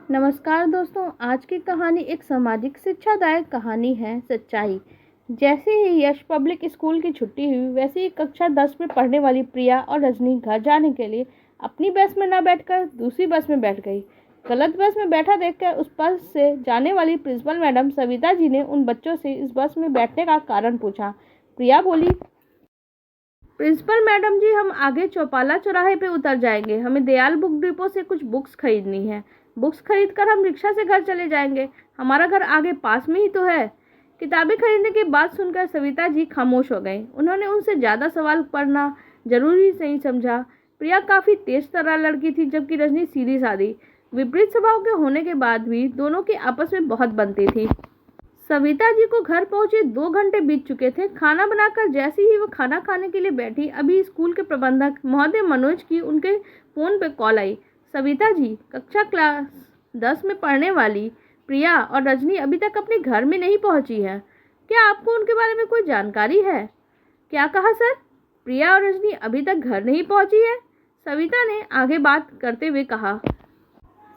नमस्कार दोस्तों, आज की कहानी एक सामाजिक शिक्षादायक कहानी है। सच्चाई। जैसे ही यश पब्लिक स्कूल की छुट्टी हुई, वैसे ही कक्षा 10 में पढ़ने वाली प्रिया और रजनी घर जाने के लिए अपनी बस में न बैठकर दूसरी बस में बैठ गई। गलत बस में बैठा देखकर उस बस से जाने वाली प्रिंसिपल मैडम सविता जी ने उन बच्चों से इस बस में बैठने का कारण पूछा। प्रिया बोली, प्रिंसिपल मैडम जी, हम आगे चौपाला चौराहे पे उतर जाएंगे। हमें दयाल बुक डिपो से कुछ बुक्स खरीदनी है। बुक्स खरीद कर हम रिक्शा से घर चले जाएंगे। हमारा घर आगे पास में ही तो है। किताबें खरीदने की बात सुनकर सविता जी खामोश हो गईं। उन्होंने उनसे ज़्यादा सवाल पढ़ना जरूरी नहीं समझा। प्रिया काफ़ी तेज तर्रा लड़की थी, जबकि रजनी सीधी सादी। विपरीत स्वभाव के होने के बाद भी दोनों की आपस में बहुत बनती थी। सविता जी को घर पहुंचे 2 घंटे बीत चुके थे। खाना बनाकर जैसे ही वो खाना खाने के लिए बैठी, अभी स्कूल के प्रबंधक महोदय मनोज की उनके फ़ोन पे कॉल आई। सविता जी, कक्षा क्लास 10 में पढ़ने वाली प्रिया और रजनी अभी तक अपने घर में नहीं पहुंची है। क्या आपको उनके बारे में कोई जानकारी है? क्या कहा सर? प्रिया और रजनी अभी तक घर नहीं पहुंची है, सविता ने आगे बात करते हुए कहा।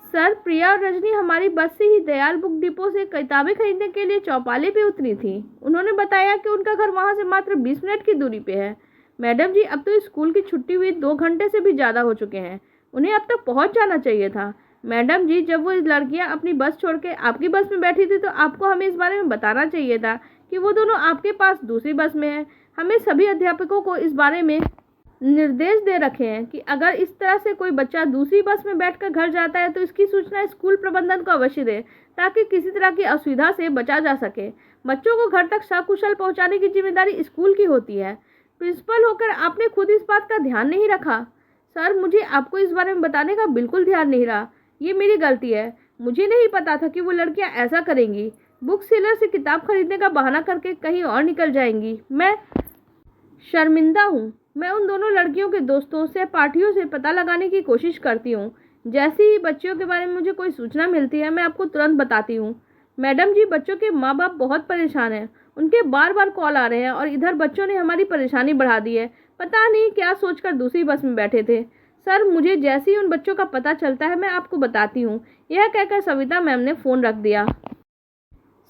सर, प्रिया और रजनी हमारी बस से ही दयाल बुक डिपो से किताबें खरीदने के लिए चौपाले पे उतरी थी। उन्होंने बताया कि उनका घर वहां से मात्र 20 मिनट की दूरी पे है। मैडम जी, अब तो स्कूल की छुट्टी हुई 2 घंटे से भी ज़्यादा हो चुके हैं। उन्हें अब तक पहुंच जाना चाहिए था। मैडम जी, जब वो लड़कियां अपनी बस छोड़ के आपकी बस में बैठी थी, तो आपको हमें इस बारे में बताना चाहिए था कि वो दोनों आपके पास दूसरी बस में हैं। हमें सभी अध्यापकों को इस बारे में निर्देश दे रखे हैं कि अगर इस तरह से कोई बच्चा दूसरी बस में बैठकर घर जाता है तो इसकी सूचना स्कूल प्रबंधन को अवश्य दें, ताकि किसी तरह की असुविधा से बचा जा सके। बच्चों को घर तक सकुशल पहुंचाने की जिम्मेदारी स्कूल की होती है। प्रिंसिपल होकर आपने खुद इस बात का ध्यान नहीं रखा। सर, मुझे आपको इस बारे में बताने का बिल्कुल ध्यान नहीं रहा। ये मेरी गलती है। मुझे नहीं पता था कि वो लड़कियां ऐसा करेंगी। बुक सेलर से किताब खरीदने का बहाना करके कहीं और निकल जाएंगी। मैं शर्मिंदा हूँ। मैं उन दोनों लड़कियों के दोस्तों से पार्टियों से पता लगाने की कोशिश करती हूँ। जैसे ही बच्चियों के बारे में मुझे कोई सूचना मिलती है, मैं आपको तुरंत बताती हूँ। मैडम जी, बच्चों के माँ बाप बहुत परेशान हैं। उनके बार बार कॉल आ रहे हैं और इधर बच्चों ने हमारी परेशानी बढ़ा दी है। पता नहीं क्या सोचकर दूसरी बस में बैठे थे। सर, मुझे जैसे ही उन बच्चों का पता चलता है मैं आपको बताती हूँ। यह कहकर सविता मैम ने फ़ोन रख दिया।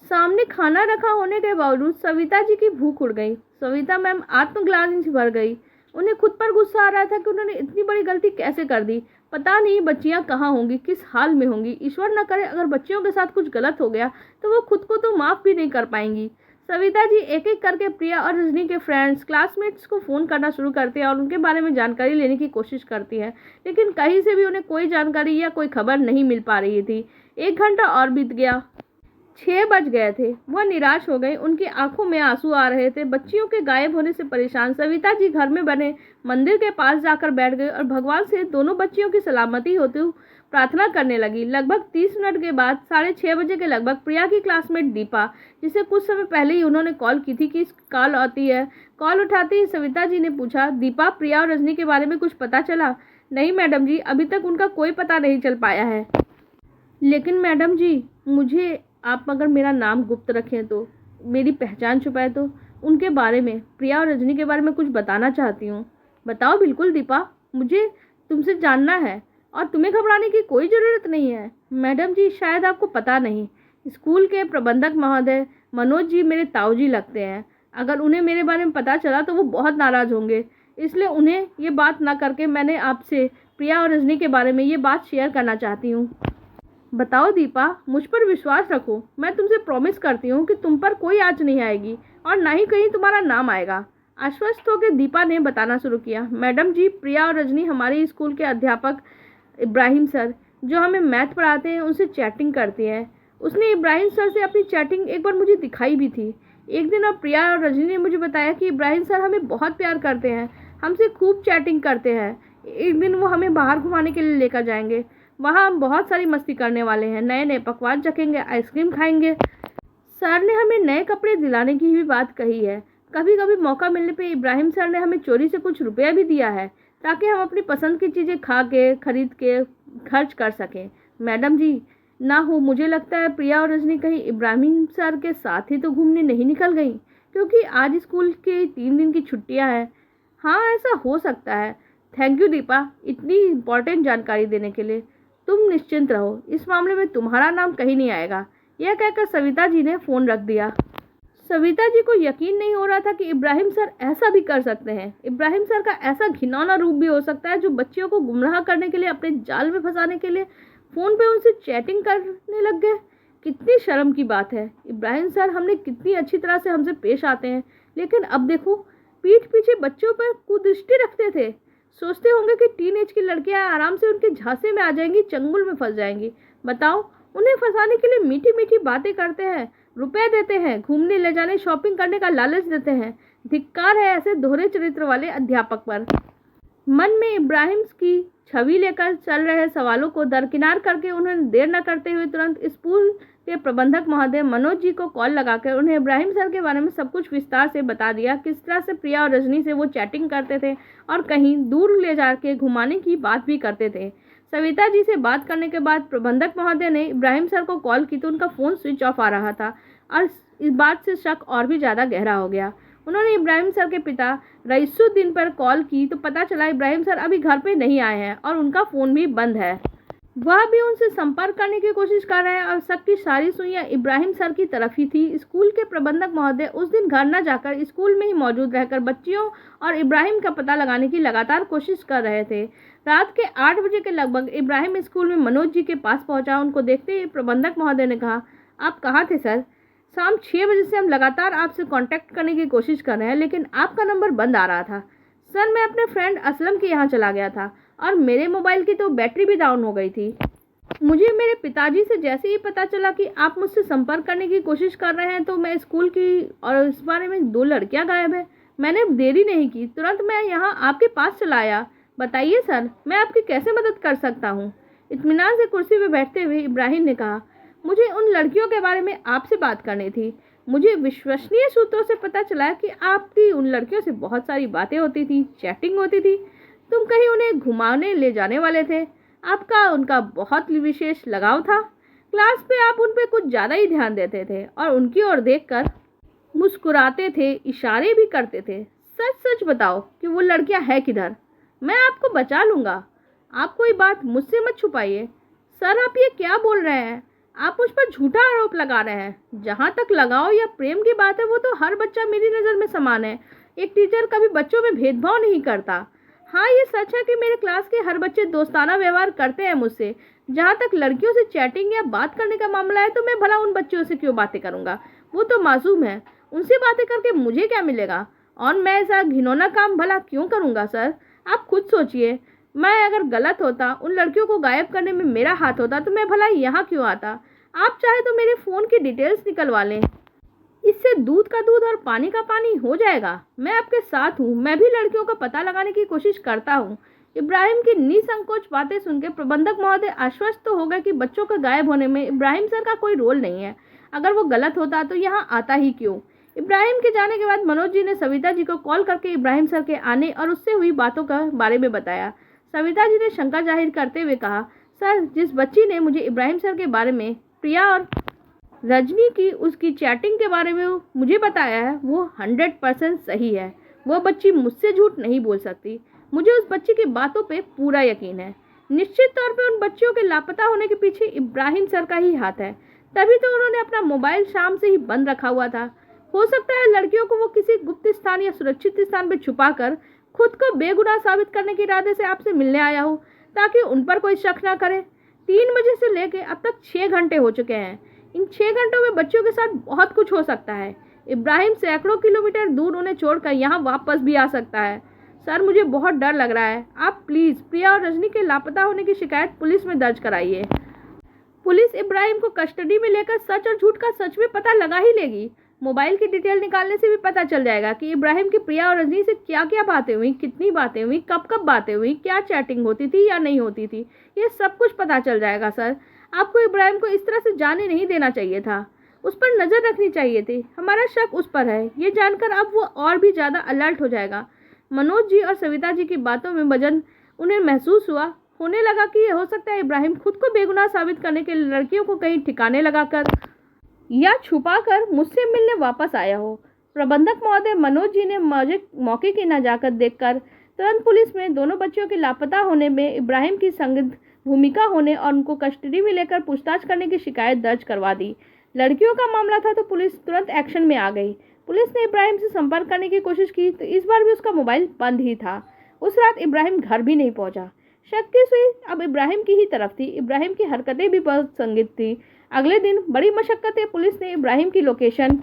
सामने खाना रखा होने के बावजूद सविता जी की भूख उड़ गई। सविता मैम आत्मग्लानि से भर गई। उन्हें खुद पर गुस्सा आ रहा था कि उन्होंने इतनी बड़ी गलती कैसे कर दी। पता नहीं बच्चियां कहाँ होंगी, किस हाल में होंगी। ईश्वर न करे अगर बच्चियों के साथ कुछ गलत हो गया तो वो खुद को तो माफ़ भी नहीं कर पाएंगी। सविता जी एक एक करके प्रिया और रजनी के फ्रेंड्स, क्लासमेट्स को फ़ोन करना शुरू करती है और उनके बारे में जानकारी लेने की कोशिश करती है, लेकिन कहीं से भी उन्हें कोई जानकारी या कोई खबर नहीं मिल पा रही थी। 1 घंटा और बीत गया। 6 बज गए थे। वह निराश हो गई। उनकी आंखों में आंसू आ रहे थे। बच्चियों के गायब होने से परेशान सविता जी घर में बने मंदिर के पास जाकर बैठ गई और भगवान से दोनों बच्चियों की सलामती होते हुए प्रार्थना करने लगी। लगभग 30 मिनट के बाद 6:30 बजे के लगभग प्रिया की क्लासमेट दीपा, जिसे कुछ समय पहले ही उन्होंने कॉल की थी कि कॉल आती है, कॉल उठाते ही सविता जी ने पूछा, दीपा, प्रिया और रजनी के बारे में कुछ पता चला? नहीं मैडम जी, अभी तक उनका कोई पता नहीं चल पाया है। लेकिन मैडम जी, मुझे आप अगर मेरा नाम गुप्त रखें तो, मेरी पहचान छुपाए तो, उनके बारे में, प्रिया और रजनी के बारे में कुछ बताना चाहती हूँ। बताओ बिल्कुल दीपा, मुझे तुमसे जानना है और तुम्हें घबराने की कोई ज़रूरत नहीं है। मैडम जी, शायद आपको पता नहीं, स्कूल के प्रबंधक महोदय मनोज जी मेरे ताऊ जी लगते हैं। अगर उन्हें मेरे बारे में पता चला तो वो बहुत नाराज़ होंगे। इसलिए उन्हें ये बात ना करके मैंने आपसे प्रिया और रजनी के बारे में ये बात शेयर करना चाहती हूँ। बताओ दीपा, मुझ पर विश्वास रखो। मैं तुमसे प्रॉमिस करती हूँ कि तुम पर कोई आँच नहीं आएगी और ना ही कहीं तुम्हारा नाम आएगा। आश्वस्त होकर दीपा ने बताना शुरू किया। मैडम जी, प्रिया और रजनी हमारे स्कूल के अध्यापक इब्राहिम सर, जो हमें मैथ पढ़ाते हैं, उनसे चैटिंग करती है। उसने इब्राहिम सर से अपनी चैटिंग एक बार मुझे दिखाई भी थी। एक दिन अब प्रिया और रजनी ने मुझे बताया कि इब्राहिम सर हमें बहुत प्यार करते हैं, हमसे खूब चैटिंग करते हैं। एक दिन वो हमें बाहर घुमाने के लिए लेकर जाएंगे। वहाँ हम बहुत सारी मस्ती करने वाले हैं, नए नए पकवान चखेंगे, आइसक्रीम खाएंगे। सर ने हमें नए कपड़े दिलाने की भी बात कही है। कभी कभी मौका मिलने पे इब्राहिम सर ने हमें चोरी से कुछ रुपया भी दिया है, ताकि हम अपनी पसंद की चीज़ें खा के, खरीद के खर्च कर सकें। मैडम जी, ना हो मुझे लगता है प्रिया और रजनी कहीं इब्राहिम सर के साथ ही तो घूमने नहीं निकल गई, क्योंकि आज स्कूल की 3 दिन की छुट्टियां हैं। हाँ, ऐसा हो सकता है। थैंक यू दीपा, इतनी इम्पोर्टेंट जानकारी देने के लिए। तुम निश्चिंत रहो, इस मामले में तुम्हारा नाम कहीं नहीं आएगा। यह कहकर सविता जी ने फ़ोन रख दिया। सविता जी को यकीन नहीं हो रहा था कि इब्राहिम सर ऐसा भी कर सकते हैं। इब्राहिम सर का ऐसा घिनौना रूप भी हो सकता है जो बच्चियों को गुमराह करने के लिए, अपने जाल में फंसाने के लिए फ़ोन पे उनसे चैटिंग करने लग गए। कितनी शर्म की बात है। इब्राहिम सर हमने कितनी अच्छी तरह से हमसे पेश आते हैं, लेकिन अब देखो, पीठ पीछे बच्चों पर कुदृष्टि रखते थे। सोचते होंगे कि टीनेज की लड़कियां आराम से उनके झांसे में आ जाएंगी, चंगुल में फंस जाएंगी। बताओ, उन्हें फंसाने के लिए मीठी मीठी बातें करते हैं, रुपए देते हैं, घूमने ले जाने, शॉपिंग करने का लालच देते हैं। धिक्कार है ऐसे दोहरे चरित्र वाले अध्यापक पर। मन में इब्राहिम की छवि लेकर चल रहे सवालों को दरकिनार करके उन्होंने देर न करते हुए तुरंत स्कूल के प्रबंधक महोदय मनोज जी को कॉल लगाकर उन्हें इब्राहिम सर के बारे में सब कुछ विस्तार से बता दिया। किस तरह से प्रिया और रजनी से वो चैटिंग करते थे और कहीं दूर ले जाके घुमाने की बात भी करते थे। सविता जी से बात करने के बाद प्रबंधक महोदय ने इब्राहिम सर को कॉल की तो उनका फ़ोन स्विच ऑफ आ रहा था और इस बात से शक और भी ज़्यादा गहरा हो गया। उन्होंने इब्राहिम सर के पिता रईसुद्दीन पर कॉल की तो पता चला इब्राहिम सर अभी घर पे नहीं आए हैं और उनका फ़ोन भी बंद है। वह भी उनसे संपर्क करने की कोशिश कर रहे हैं और शक की सारी सुइयां इब्राहिम सर की तरफ ही थी। स्कूल के प्रबंधक महोदय उस दिन घर न जाकर स्कूल में ही मौजूद रहकर बच्चियों और इब्राहिम का पता लगाने की लगातार कोशिश कर रहे थे। रात के 8 बजे के लगभग इब्राहिम स्कूल में मनोज जी के पास पहुंचा। उनको देखते ही प्रबंधक महोदय ने कहा, आप कहाँ थे सर? शाम 6 बजे से हम लगातार आपसे कांटेक्ट करने की कोशिश कर रहे हैं, लेकिन आपका नंबर बंद आ रहा था। सर, मैं अपने फ्रेंड असलम के यहाँ चला गया था और मेरे मोबाइल की तो बैटरी भी डाउन हो गई थी। मुझे मेरे पिताजी से जैसे ही पता चला कि आप मुझसे संपर्क करने की कोशिश कर रहे हैं तो मैं स्कूल की और इस बारे में 2 लड़कियां गायब हैं। मैंने देरी नहीं की, तुरंत मैं यहाँ आपके पास चला आया। बताइए सर, मैं आपकी कैसे मदद कर सकता हूँ? इत्मीनान से कुर्सी पर बैठते हुए इब्राहिम ने कहा, मुझे उन लड़कियों के बारे में आपसे बात करनी थी। मुझे विश्वसनीय सूत्रों से पता चला कि आपकी उन लड़कियों से बहुत सारी बातें होती थी, चैटिंग होती थी। तुम कहीं उन्हें घुमाने ले जाने वाले थे। आपका उनका बहुत विशेष लगाव था। क्लास पे आप उन पे कुछ ज़्यादा ही ध्यान देते थे और उनकी ओर देखकर मुस्कुराते थे, इशारे भी करते थे। सच सच बताओ कि वो लड़कियां हैं किधर? मैं आपको बचा लूँगा। आप कोई बात मुझसे मत छुपाइए। सर, आप ये क्या बोल रहे हैं? आप मुझ पर झूठा आरोप लगा रहे हैं। जहाँ तक लगाव या प्रेम की बात है, वो तो हर बच्चा मेरी नज़र में समान है। एक टीचर कभी बच्चों में भेदभाव नहीं करता। हाँ, ये सच है कि मेरे क्लास के हर बच्चे दोस्ताना व्यवहार करते हैं मुझसे। जहाँ तक लड़कियों से चैटिंग या बात करने का मामला है तो मैं भला उन बच्चों से क्यों बातें करूँगा? वो तो मासूम है, उनसे बातें करके मुझे क्या मिलेगा? और मैं ऐसा घिनौना काम भला क्यों करूँगा? सर, आप खुद सोचिए, मैं अगर गलत होता, उन लड़कियों को गायब करने में मेरा हाथ होता तो मैं भला यहाँ क्यों आता? आप चाहे तो मेरे फ़ोन की डिटेल्स निकलवा लें, इससे दूध का दूध और पानी का पानी हो जाएगा। मैं आपके साथ हूँ, मैं भी लड़कियों का पता लगाने की कोशिश करता हूँ। इब्राहिम की निसंकोच बातें सुनकर प्रबंधक महोदय आश्वस्त तो हो गए कि बच्चों के गायब होने में इब्राहिम सर का कोई रोल नहीं है। अगर वो गलत होता तो यहाँ आता ही क्यों? इब्राहिम के जाने के बाद मनोज जी ने सविता जी को कॉल करके इब्राहिम सर के आने और उससे हुई बातों के बारे में बताया। सविता जी ने शंका जाहिर करते हुए कहा, सर, जिस बच्ची ने मुझे इब्राहिम सर के बारे में, प्रिया और रजनी की उसकी चैटिंग के बारे में मुझे बताया है, वो 100% सही है। वो बच्ची मुझसे झूठ नहीं बोल सकती। मुझे उस बच्ची की बातों पे पूरा यकीन है। निश्चित तौर पे उन बच्चियों के लापता होने के पीछे इब्राहिम सर का ही हाथ है। तभी तो उन्होंने अपना मोबाइल शाम से ही बंद रखा हुआ था। हो सकता है लड़कियों को वो किसी गुप्त स्थान या सुरक्षित स्थान पर छुपा कर खुद को बेगुनाह साबित करने के इरादे से आपसे मिलने आया हो, ताकि उन पर कोई शक ना करे। 3 बजे से लेकर अब तक 6 घंटे हो चुके हैं। इन 6 घंटों में बच्चों के साथ बहुत कुछ हो सकता है। इब्राहिम सैकड़ों किलोमीटर दूर उन्हें छोड़कर यहाँ वापस भी आ सकता है। सर, मुझे बहुत डर लग रहा है। आप प्लीज़ प्रिया और रजनी के लापता होने की शिकायत पुलिस में दर्ज कराइए। पुलिस इब्राहिम को कस्टडी में लेकर सच और झूठ का सच में पता लगा ही लेगी। मोबाइल की डिटेल निकालने से भी पता चल जाएगा कि इब्राहिम की प्रिया और रजनी से क्या क्या बातें हुई, कितनी बातें हुई, कब कब बातें हुई, क्या चैटिंग होती थी या नहीं होती थी। ये सब कुछ पता चल जाएगा। सर, आपको इब्राहिम को इस तरह से जाने नहीं देना चाहिए था। उस पर नज़र रखनी चाहिए थी। हमारा शक उस पर है। ये जानकर अब वो और भी ज़्यादा अलर्ट हो जाएगा। मनोज जी और सविता जी की बातों में वजन उन्हें महसूस होने लगा कि हो सकता है इब्राहिम खुद को बेगुनाह साबित करने के लिए लड़कियों को कहीं ठिकाने लगाकर या छुपाकर मुझसे मिलने वापस आया हो। प्रबंधक महोदय मनोज जी ने मौके की नज़ाकत देखकर तुरंत पुलिस में दोनों बच्चियों के लापता होने में इब्राहिम की संदिग्ध भूमिका होने और उनको कस्टडी में लेकर पूछताछ करने की शिकायत दर्ज करवा दी। लड़कियों का मामला था तो पुलिस तुरंत एक्शन में आ गई। पुलिस ने इब्राहिम से संपर्क करने की कोशिश की तो इस बार भी उसका मोबाइल बंद ही था। उस रात इब्राहिम घर भी नहीं पहुंचा। शक की सुई अब इब्राहिम की ही तरफ थी। इब्राहिम की हरकतें भी बहुत संदिग्ध थी। अगले दिन बड़ी मशक्कतें पुलिस ने इब्राहिम की लोकेशन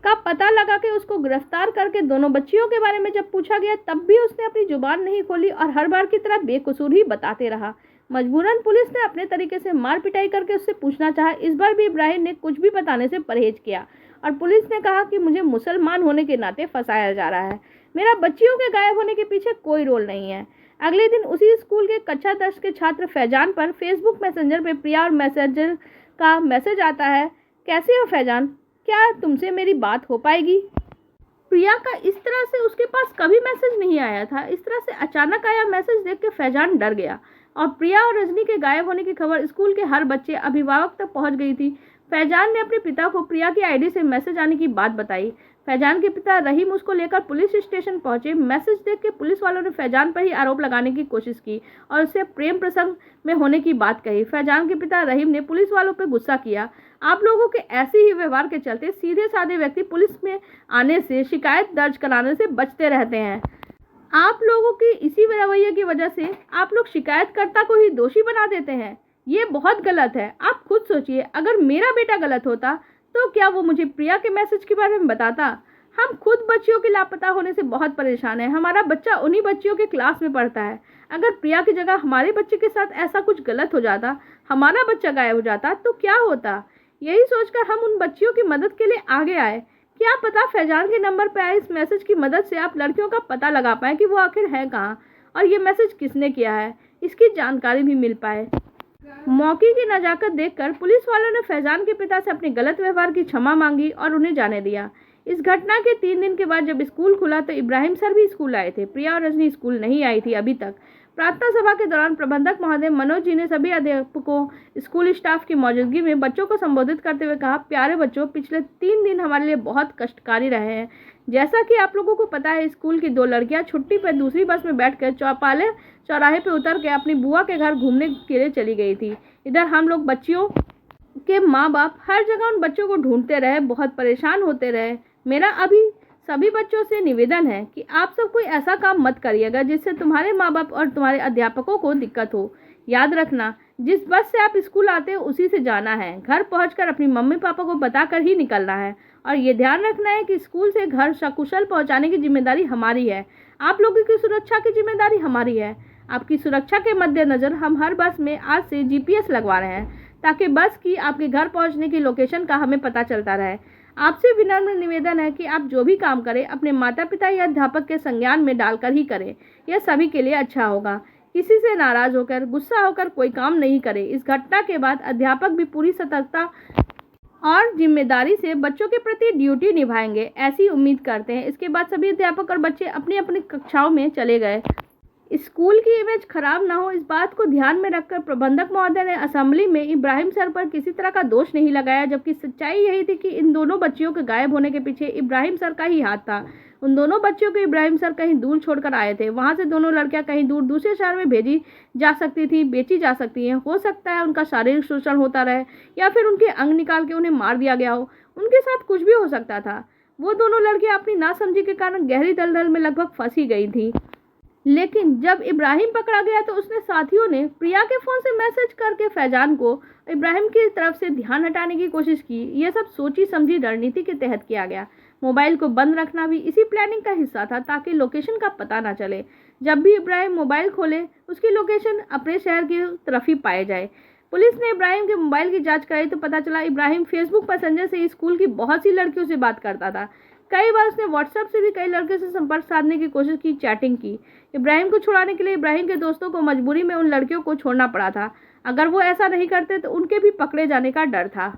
का पता लगा के उसको गिरफ्तार करके दोनों बच्चियों के बारे में जब पूछा गया तब भी उसने अपनी जुबान नहीं खोली और हर बार की तरह बेकसूर ही बताते रहा। मजबूरन पुलिस ने अपने तरीके से मार पिटाई करके उससे पूछना चाहा। इस बार भी इब्राहिम ने कुछ भी बताने से परहेज किया और पुलिस ने कहा कि मुझे मुसलमान होने के नाते फंसाया जा रहा है, मेरा बच्चियों के गायब होने के पीछे कोई रोल नहीं है। अगले दिन उसी स्कूल के कक्षा 10 के छात्र फैजान पर फेसबुक मैसेंजर पे प्रिया और मैसेंजर का मैसेज आता है, कैसे हो फैजान, क्या तुमसे मेरी बात हो पाएगी। प्रिया का इस तरह से उसके पास कभी मैसेज नहीं आया था। इस तरह से अचानक आया मैसेज देख के फैजान डर गया और प्रिया और रजनी के गायब होने की खबर स्कूल के हर बच्चे अभिभावक तक पहुंच गई थी। फैजान ने अपने पिता को प्रिया की आईडी से मैसेज आने की बात बताई। फैजान के पिता रहीम उसको लेकर पुलिस स्टेशन पहुंचे। मैसेज देख के पुलिस वालों ने फैजान पर ही आरोप लगाने की कोशिश की और उससे प्रेम प्रसंग में होने की बात कही। फैजान के पिता रहीम ने पुलिस वालों पर गुस्सा किया। आप लोगों के ऐसे ही व्यवहार के चलते सीधे साधे व्यक्ति पुलिस में आने से, शिकायत दर्ज कराने से बचते रहते हैं। आप लोगों की इसी रवैये की वजह से आप लोग शिकायतकर्ता को ही दोषी बना देते हैं। ये बहुत गलत है। आप खुद सोचिए, अगर मेरा बेटा गलत होता तो क्या वो मुझे प्रिया के मैसेज के बारे में बताता। हम खुद बच्चियों के लापता होने से बहुत परेशान हैं। हमारा बच्चा उन्हीं बच्चियों के क्लास में पढ़ता है। अगर प्रिया की जगह हमारे बच्चे के साथ ऐसा कुछ गलत हो जाता, हमारा बच्चा गायब हो जाता तो क्या होता। यही सोचकर हम उन बच्चियों की मदद के लिए आगे आए। क्या पता फैजान के नंबर पर आए इस मैसेज की मदद से आप लड़कियों का पता लगा पाए कि वो आखिर है कहाँ और ये मैसेज किसने किया है, इसकी जानकारी भी मिल पाए। मौके की नजाकत देखकर पुलिस वालों ने फैजान के पिता से अपने गलत व्यवहार की क्षमा मांगी और उन्हें जाने दिया। इस घटना के 3 दिन के बाद जब स्कूल खुला तो इब्राहिम सर भी स्कूल आए थे। प्रिया और रजनी स्कूल नहीं आई थी अभी तक। प्रार्थना सभा के दौरान प्रबंधक महोदय मनोज जी ने सभी अध्यापकों, स्कूल स्टाफ की मौजूदगी में बच्चों को संबोधित करते हुए कहा, प्यारे बच्चों, पिछले 3 दिन हमारे लिए बहुत कष्टकारी रहे हैं। जैसा कि आप लोगों को पता है, स्कूल की 2 लड़कियां छुट्टी पर दूसरी बस में बैठकर चौपाले चौराहे पर उतर के अपनी बुआ के घर घूमने के लिए चली गई थी। इधर हम लोग बच्चियों के माँ बाप हर जगह उन बच्चों को ढूंढते रहे, बहुत परेशान होते रहे। मेरा अभी सभी बच्चों से निवेदन है कि आप सब कोई ऐसा काम मत करिएगा जिससे तुम्हारे माँ बाप और तुम्हारे अध्यापकों को दिक्कत हो। याद रखना, जिस बस से आप स्कूल आते हो उसी से जाना है। घर पहुंचकर अपनी मम्मी पापा को बताकर ही निकलना है और ये ध्यान रखना है कि स्कूल से घर सकुशल पहुंचाने की जिम्मेदारी हमारी है। आप लोगों की सुरक्षा की जिम्मेदारी हमारी है। आपकी सुरक्षा के मद्देनजर हम हर बस में आज से GPS लगवा रहे हैं ताकि बस की आपके घर पहुंचने की लोकेशन का हमें पता चलता रहे। आपसे विनम्र निवेदन है कि आप जो भी काम करें अपने माता पिता या अध्यापक के संज्ञान में डालकर ही करें। यह सभी के लिए अच्छा होगा। किसी से नाराज होकर, गुस्सा होकर कोई काम नहीं करें। इस घटना के बाद अध्यापक भी पूरी सतर्कता और जिम्मेदारी से बच्चों के प्रति ड्यूटी निभाएंगे, ऐसी उम्मीद करते हैं। इसके बाद सभी अध्यापक और बच्चे अपनी अपनी कक्षाओं में चले गए। स्कूल की इमेज खराब ना हो, इस बात को ध्यान में रखकर प्रबंधक महोदय ने असेंबली में इब्राहिम सर पर किसी तरह का दोष नहीं लगाया, जबकि सच्चाई यही थी कि इन दोनों बच्चियों के गायब होने के पीछे इब्राहिम सर का ही हाथ था। उन दोनों बच्चियों को इब्राहिम सर कहीं दूर छोड़कर आए थे। वहां से दोनों लड़कियां कहीं दूर दूसरे शहर में भेजी जा सकती थी, बेची जा सकती हैं। हो सकता है उनका शारीरिक शोषण होता रहे या फिर उनके अंग निकाल के उन्हें मार दिया गया हो। उनके साथ कुछ भी हो सकता था। वो दोनों लड़कियां अपनी नासमझी के कारण गहरी दलदल में लगभग फंसी गई थी। लेकिन जब इब्राहिम पकड़ा गया तो उसने साथियों ने प्रिया के फ़ोन से मैसेज करके फैजान को इब्राहिम की तरफ से ध्यान हटाने की कोशिश की। यह सब सोची समझी रणनीति के तहत किया गया। मोबाइल को बंद रखना भी इसी प्लानिंग का हिस्सा था ताकि लोकेशन का पता ना चले। जब भी इब्राहिम मोबाइल खोले उसकी लोकेशन अपने शहर की तरफ ही पाए जाए। पुलिस ने इब्राहिम के मोबाइल की जाँच कराई तो पता चला इब्राहिम फेसबुक मैसेंजर से स्कूल की बहुत सी लड़कियों से बात करता था। कई बार उसने व्हाट्सएप से भी कई लड़कियों से संपर्क साधने की कोशिश की, चैटिंग की। इब्राहिम को छुड़ाने के लिए इब्राहिम के दोस्तों को मजबूरी में उन लड़कियों को छोड़ना पड़ा था। अगर वो ऐसा नहीं करते तो उनके भी पकड़े जाने का डर था।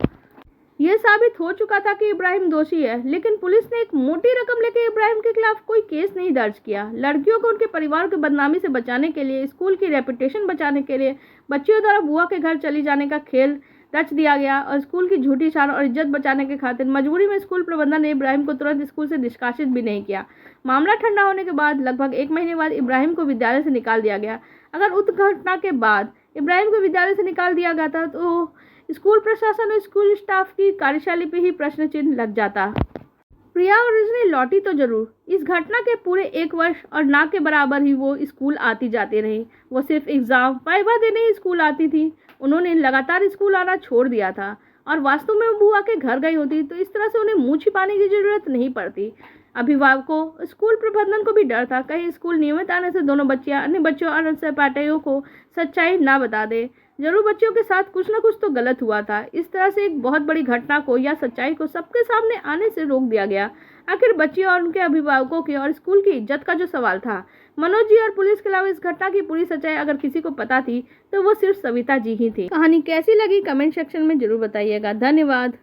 यह साबित हो चुका था कि इब्राहिम दोषी है, लेकिन पुलिस ने एक मोटी रकम लेकर इब्राहिम के खिलाफ कोई केस नहीं दर्ज किया। लड़कियों को उनके परिवार की बदनामी से बचाने के लिए, स्कूल की रेपुटेशन बचाने के लिए बच्चियों द्वारा बुआ के घर चली जाने का खेल रच दिया गया और स्कूल की झूठी शान और इज्जत बचाने के खातिर मजबूरी में स्कूल प्रबंधन ने इब्राहिम को तुरंत स्कूल से निष्कासित भी नहीं किया। मामला ठंडा होने के बाद लगभग 1 महीने बाद इब्राहिम को विद्यालय से निकाल दिया गया। अगर उस घटना के बाद इब्राहिम को विद्यालय से निकाल दिया गया था तो स्कूल प्रशासन और स्कूल स्टाफ की कार्यशैली पे ही प्रश्न चिन्ह लग जाता। प्रिया और रजनी लौटी तो जरूर। इस घटना के पूरे 1 वर्ष और ना के बराबर ही वो स्कूल आती जाती रही। वो सिर्फ एग्जाम वाइवा देने ही स्कूल आती थी। उन्होंने लगातार स्कूल आना छोड़ दिया था और वास्तव में वो बुआ के घर गई होती तो इस तरह से उन्हें मुंह छिपाने की जरूरत नहीं पड़ती। अभिभावकों, स्कूल प्रबंधन को भी डर था कहीं स्कूल नियमित आने से दोनों बच्चियां अन्य बच्चों और सहपाठियों को सच्चाई ना बता दे। जरूर बच्चियों के साथ कुछ ना कुछ तो गलत हुआ था। इस तरह से एक बहुत बड़ी घटना को या सच्चाई को सबके सामने आने से रोक दिया गया। आखिर बच्चियों और उनके अभिभावकों की और स्कूल की इज्जत का जो सवाल था, मनोज जी और पुलिस के अलावा इस घटना की पूरी सच्चाई अगर किसी को पता थी तो वो सिर्फ सविता जी ही थी। कहानी कैसी लगी कमेंट सेक्शन में जरूर बताइएगा। धन्यवाद।